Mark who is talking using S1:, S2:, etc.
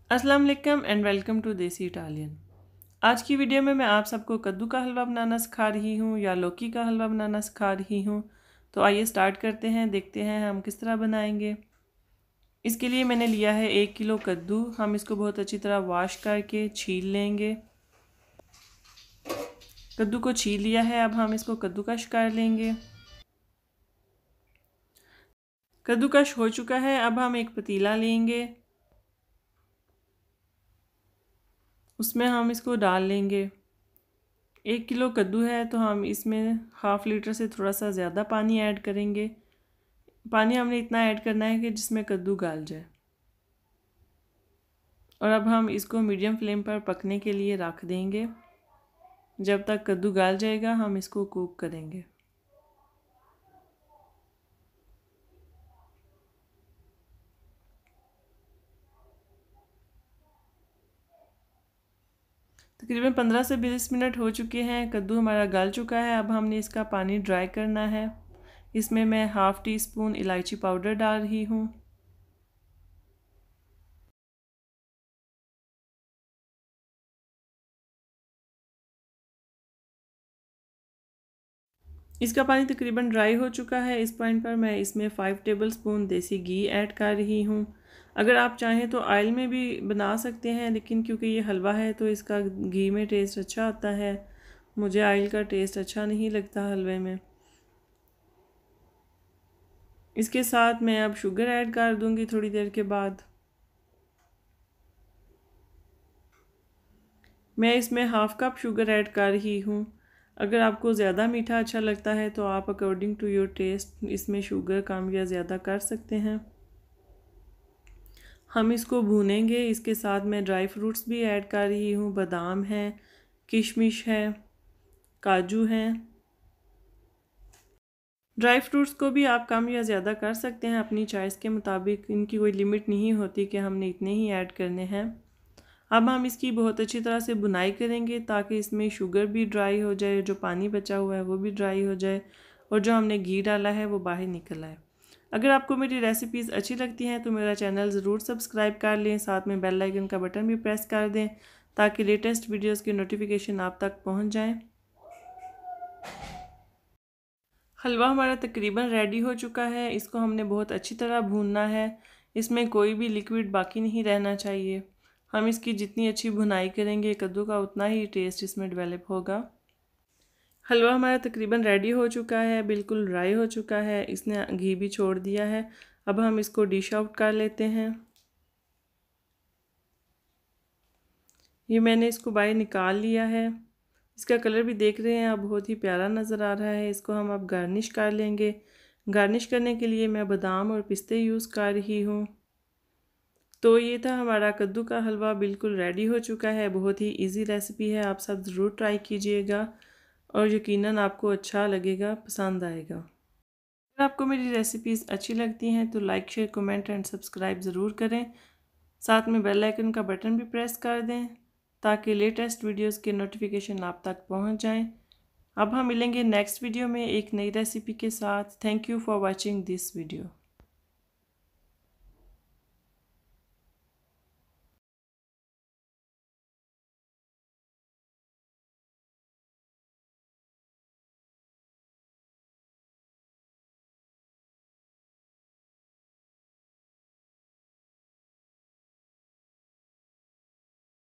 S1: अस्सलाम वालेकुम and welcome to देसी इटालियन। आज की वीडियो में मैं आप सबको कद्दू का हलवा बनाना सिखा रही हूँ या लौकी का हलवा बनाना सिखा रही हूँ। तो आइए स्टार्ट करते हैं, देखते हैं हम किस तरह बनाएंगे। इसके लिए मैंने लिया है 1 किलो कद्दू। हम इसको बहुत अच्छी तरह वॉश करके छील लेंगे। कद्दू को छील लिया है, अब हम इसको कद्दूकश कर लेंगे। कद्दूकश हो चुका है, अब हम एक पतीला लेंगे, उसमें हम इसको डाल लेंगे। 1 किलो कद्दू है तो हम इसमें हाफ़ लीटर से थोड़ा सा ज़्यादा पानी ऐड करेंगे। पानी हमने इतना ऐड करना है कि जिसमें कद्दू गल जाए। और अब हम इसको मीडियम फ्लेम पर पकने के लिए रख देंगे। जब तक कद्दू गल जाएगा हम इसको कुक करेंगे। तकरीबन 15 से 20 मिनट हो चुके हैं। कद्दू हमारा गल चुका है। अब हमने इसका पानी ड्राई करना है। इसमें मैं हाफ़ टी स्पून इलायची पाउडर डाल रही हूँ। इसका पानी तकरीबन ड्राई हो चुका है। इस पॉइंट पर मैं इसमें 5 टेबल स्पून देसी घी ऐड कर रही हूँ। अगर आप चाहें तो ऑयल में भी बना सकते हैं, लेकिन क्योंकि ये हलवा है तो इसका घी में टेस्ट अच्छा आता है। मुझे ऑयल का टेस्ट अच्छा नहीं लगता हलवे में। इसके साथ मैं अब शुगर ऐड कर दूँगी थोड़ी देर के बाद। मैं इसमें हाफ़ कप शुगर ऐड कर रही हूँ। अगर आपको ज़्यादा मीठा अच्छा लगता है तो आप अकॉर्डिंग टू योर टेस्ट इसमें शुगर कम या ज़्यादा कर सकते हैं। हम इसको भूनेंगे। इसके साथ मैं ड्राई फ्रूट्स भी ऐड कर रही हूँ। बादाम है, किशमिश है, काजू हैं। ड्राई फ्रूट्स को भी आप कम या ज़्यादा कर सकते हैं अपनी चॉइस के मुताबिक। इनकी कोई लिमिट नहीं होती कि हमने इतने ही ऐड करने हैं। अब हम इसकी बहुत अच्छी तरह से बुनाई करेंगे ताकि इसमें शुगर भी ड्राई हो जाए, जो पानी बचा हुआ है वो भी ड्राई हो जाए और जो हमने घी डाला है वो बाहर निकल आए। अगर आपको मेरी रेसिपीज़ अच्छी लगती हैं तो मेरा चैनल ज़रूर सब्सक्राइब कर लें। साथ में बेल आइकन का बटन भी प्रेस कर दें ताकि लेटेस्ट वीडियोज़ की नोटिफिकेशन आप तक पहुँच जाएँ। हलवा हमारा तकरीबन रेडी हो चुका है। इसको हमने बहुत अच्छी तरह भूनना है। इसमें कोई भी लिक्विड बाकी नहीं रहना चाहिए। हम इसकी जितनी अच्छी भुनाई करेंगे कद्दू का, उतना ही टेस्ट इसमें डेवलप होगा। हलवा हमारा तकरीबन रेडी हो चुका है, बिल्कुल ड्राई हो चुका है। इसने घी भी छोड़ दिया है। अब हम इसको डिश आउट कर लेते हैं। ये मैंने इसको बाहर निकाल लिया है। इसका कलर भी देख रहे हैं आप, बहुत ही प्यारा नज़र आ रहा है। इसको हम अब गार्निश कर लेंगे। गार्निश करने के लिए मैं बादाम और पिस्ते यूज़ कर रही हूँ। तो ये था हमारा कद्दू का हलवा, बिल्कुल रेडी हो चुका है। बहुत ही इजी रेसिपी है, आप सब ज़रूर ट्राई कीजिएगा और यकीनन आपको अच्छा लगेगा, पसंद आएगा। अगर आपको मेरी रेसिपीज़ अच्छी लगती हैं तो like, share, comment and subscribe ज़रूर करें। साथ में बेल आइकन का बटन भी प्रेस कर दें ताकि लेटेस्ट वीडियोज़ के नोटिफिकेशन आप तक पहुँच जाएँ। अब हम मिलेंगे नेक्स्ट वीडियो में एक नई रेसिपी के साथ। Thank you for watching this video.